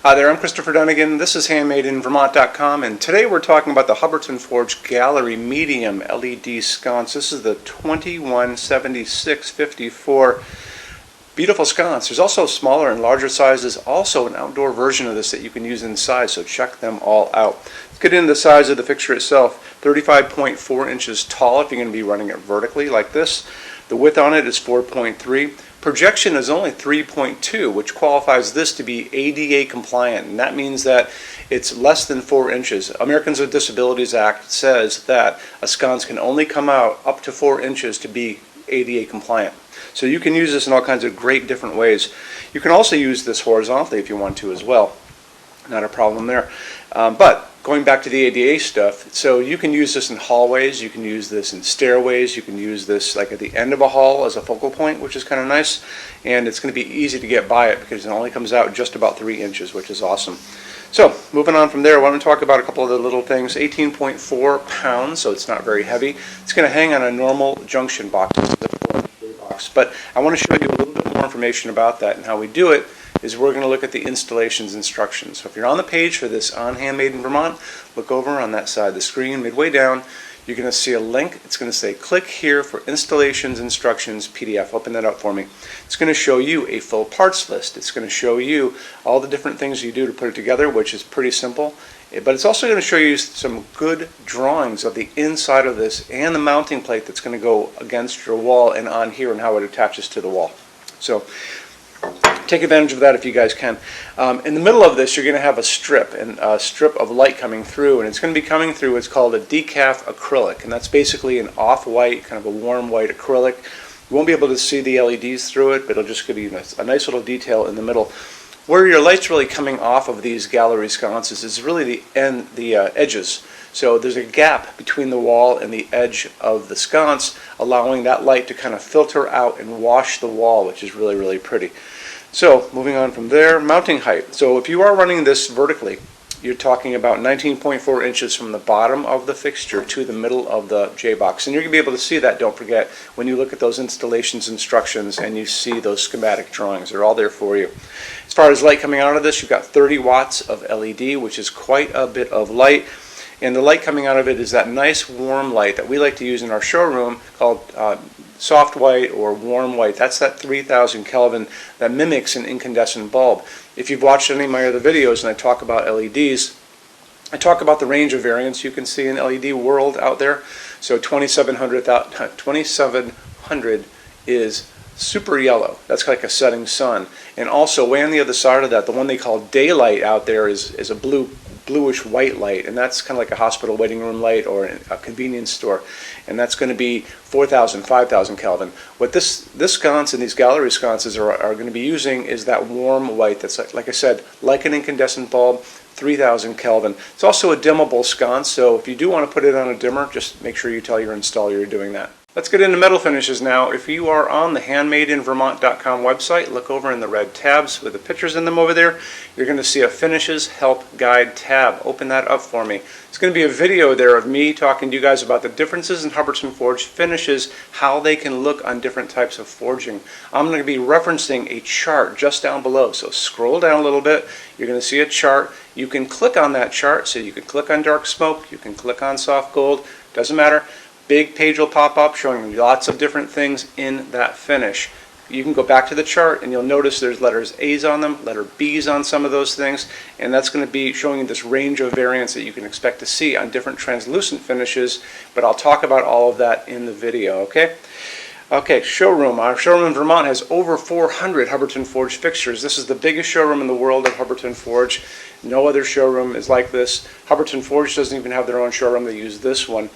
Hi there, I'm Christopher Dunnigan. This is HandmadeInVermont.com, and today we're talking about the Hubbardton Forge Gallery Medium LED sconce. This is the 217654 beautiful sconce. There's also smaller and larger sizes, also an outdoor version of this that you can use inside, so check them all out. Let's get into the size of the fixture itself. 35.4 inches tall if you're going to be running it vertically like this. The width on it is 4.3. Projection is only 3.2, which qualifies this to be ADA compliant, and that means that it's less than 4 inches. Americans with Disabilities Act says that a sconce can only come out up to 4 inches to be ADA compliant. So you can use this in all kinds of great different ways. You can also use this horizontally if you want to as well. Not a problem there. But going back to the ADA stuff, so you can use this in hallways, you can use this in stairways, you can use this like at the end of a hall as a focal point, which is kind of nice, and it's going to be easy to get by it because it only comes out just about 3 inches, which is awesome. So moving on from there, I want to talk about a couple of the little things. 18.4 pounds, so it's not very heavy. It's going to hang on a normal junction box, but I want to show you a little bit more information about that, and how we do it is we're going to look at the installations instructions. So if you're on the page for this on Handmade in Vermont, look over on that side of the screen, midway down, you're going to see a link. It's going to say click here for installations instructions PDF. Open that up for me. It's going to show you a full parts list. It's going to show you all the different things you do to put it together, which is pretty simple. But it's also going to show you some good drawings of the inside of this and the mounting plate that's going to go against your wall and on here, and how it attaches to the wall. So take advantage of that if you guys can. In the middle of this, you're going to have a strip of light coming through, and it's going to be coming through what's called a decaf acrylic, and that's basically an off-white, kind of a warm white acrylic. You won't be able to see the LEDs through it, but it'll just give you a nice little detail in the middle. Where your light's really coming off of these gallery sconces is really the edges. So there's a gap between the wall and the edge of the sconce, allowing that light to kind of filter out and wash the wall, which is really, really pretty. So moving on from there, mounting height. So if you are running this vertically, you're talking about 19.4 inches from the bottom of the fixture to the middle of the J-box. And you're going to be able to see that, don't forget, when you look at those installations instructions and you see those schematic drawings. They're all there for you. As far as light coming out of this, you've got 30 watts of LED, which is quite a bit of light. And the light coming out of it is that nice warm light that we like to use in our showroom called soft white or warm white. That's that 3000 Kelvin that mimics an incandescent bulb. If you've watched any of my other videos and I talk about LEDs, I talk about the range of variants you can see in LED world out there. So 2700 is super yellow. That's like a setting sun. And also way on the other side of that, the one they call daylight out there is a bluish white light, and that's kind of like a hospital waiting room light or a convenience store, and that's going to be 4000, 5000 Kelvin. What this sconce and these gallery sconces are going to be using is that warm white that's like I said, like an incandescent bulb, 3000 Kelvin. It's also a dimmable sconce, so if you do want to put it on a dimmer, just make sure you tell your installer you're doing that. Let's get into metal finishes now. If you are on the HandmadeInVermont.com website, look over in the red tabs with the pictures in them over there. You're going to see a Finishes Help Guide tab. Open that up for me. It's going to be a video there of me talking to you guys about the differences in Hubbardton Forge finishes, how they can look on different types of forging. I'm going to be referencing a chart just down below, so scroll down a little bit. You're going to see a chart. You can click on that chart, so you can click on dark smoke, you can click on soft gold, doesn't matter. Big page will pop up showing you lots of different things in that finish. You can go back to the chart and you'll notice there's letters A's on them, letter B's on some of those things, and that's going to be showing you this range of variants that you can expect to see on different translucent finishes, but I'll talk about all of that in the video, okay? Okay, showroom. Our showroom in Vermont has over 400 Hubbardton Forge fixtures. This is the biggest showroom in the world of Hubbardton Forge. No other showroom is like this. Hubbardton Forge doesn't even have their own showroom. They use this one.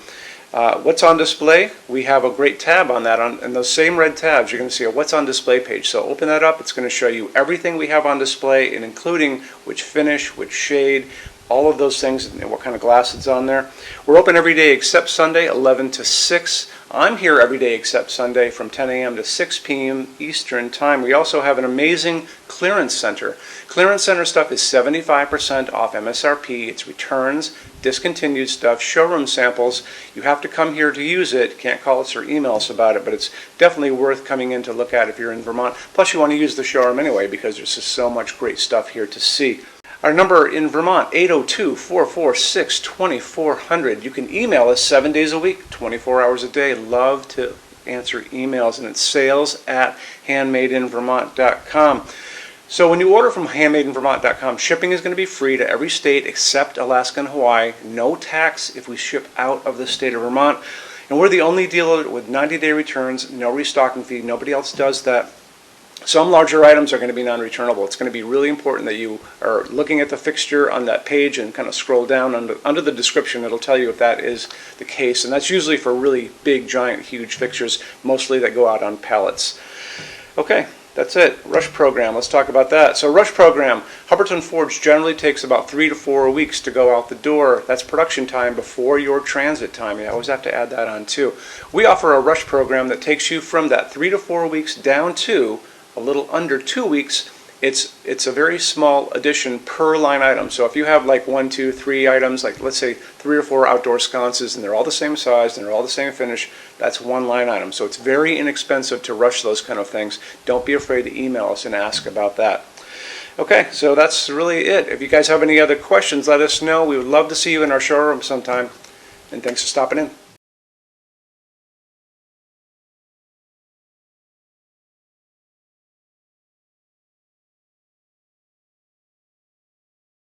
What's on display? We have a great tab on that. And those same red tabs, you're going to see a What's on Display page. So open that up. It's going to show you everything we have on display, and including which finish, which shade, all of those things, and what kind of glass it's on there. We're open every day except Sunday, 11 to 6. I'm here every day except Sunday from 10 a.m. to 6 p.m. Eastern Time. We also have an amazing clearance center. Clearance center stuff is 75% off MSRP. It's returns, discontinued stuff, showroom samples. You have to come here to use it. Can't call us or email us about it, but it's definitely worth coming in to look at if you're in Vermont. Plus you want to use the showroom anyway because there's just so much great stuff here to see. Our number in Vermont, 802-446-2400. You can email us 7 days a week, 24 hours a day. Love to answer emails, and it's sales@HandmadeInVermont.com. So when you order from HandmadeInVermont.com, shipping is going to be free to every state except Alaska and Hawaii. No tax if we ship out of the state of Vermont. And we're the only dealer with 90-day returns, no restocking fee. Nobody else does that. Some larger items are going to be non-returnable. It's going to be really important that you are looking at the fixture on that page and kind of scroll down under the description. It'll tell you if that is the case. And that's usually for really big, giant, huge fixtures, mostly that go out on pallets. Okay. That's it. Rush program. Let's talk about that. So rush program, Hubbardton Forge generally takes about 3 to 4 weeks to go out the door. That's production time before your transit time. You always have to add that on too. We offer a rush program that takes you from that 3 to 4 weeks down to a little under 2 weeks. It's a very small addition per line item. So if you have like 1, 2, 3 items, like let's say 3 or 4 outdoor sconces, and they're all the same size and they're all the same finish, that's one line item. So it's very inexpensive to rush those kind of things. Don't be afraid to email us and ask about that. Okay, so that's really it. If you guys have any other questions, let us know. We would love to see you in our showroom sometime. And thanks for stopping in.